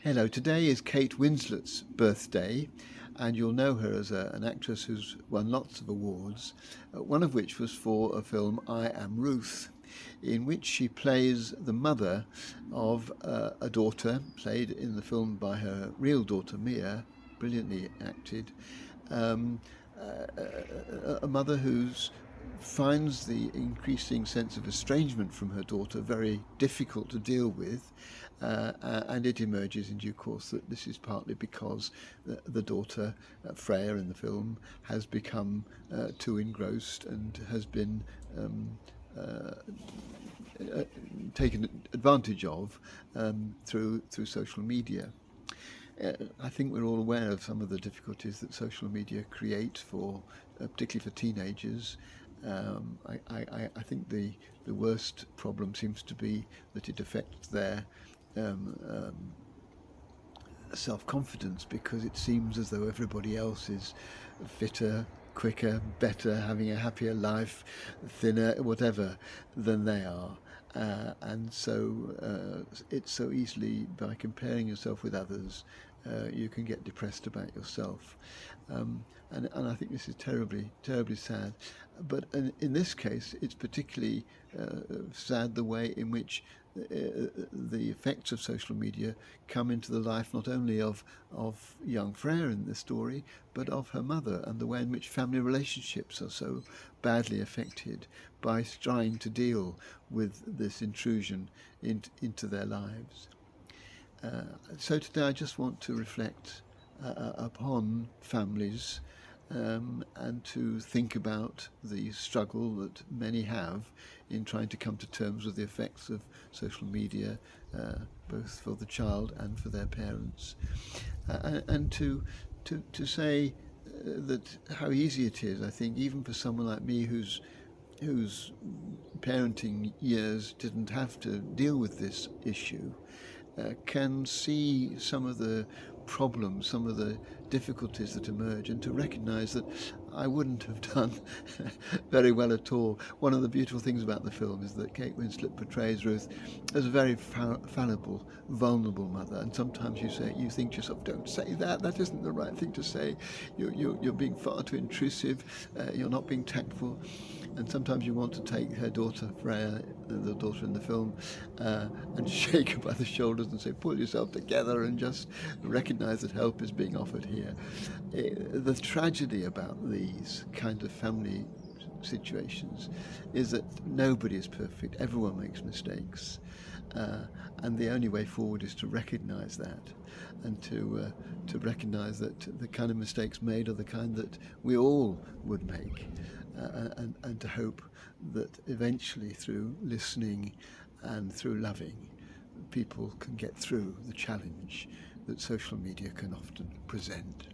Hello, today is Kate Winslet's birthday, and you'll know her as an actress who's won lots of awards, one of which was for a film, I Am Ruth, in which she plays the mother of a daughter, played in the film by her real daughter Mia, brilliantly acted, um, a mother who's finds the increasing sense of estrangement from her daughter very difficult to deal with, and it emerges in due course that this is partly because the daughter, Freya in the film, has become too engrossed and has been taken advantage of through social media. I think we're all aware of some of the difficulties that social media create for, particularly for teenagers. I think the worst problem seems to be that it affects their self-confidence, because it seems as though everybody else is fitter, quicker, better, having a happier life, thinner, whatever, than they are. And so it's so easily, by comparing yourself with others, you can get depressed about yourself. And I think this is terribly, terribly sad. But in this case, it's particularly sad the way in which the effects of social media come into the life not only of young Freya in the story, but of her mother, and the way in which family relationships are so badly affected by trying to deal with this intrusion into their lives. So today I just want to reflect upon families, and to think about the struggle that many have in trying to come to terms with the effects of social media, both for the child and for their parents, and to say that how easy it is, I think, even for someone like me whose parenting years didn't have to deal with this issue, can see some of the problems, some of the difficulties that emerge, and to recognise that I wouldn't have done very well at all. One of the beautiful things about the film is that Kate Winslet portrays Ruth as a very fallible, vulnerable mother, and sometimes you think to yourself, don't say that, that isn't the right thing to say, you're being far too intrusive, you're not being tactful. And sometimes you want to take her daughter, Freya, the daughter in the film, and shake her by the shoulders and say, pull yourself together and just recognise that help is being offered here. The tragedy about these kind of family situations is that nobody is perfect, everyone makes mistakes, and the only way forward is to recognise that, and to recognise that the kind of mistakes made are the kind that we all would make, and to hope that eventually, through listening and through loving, people can get through the challenge that social media can often present.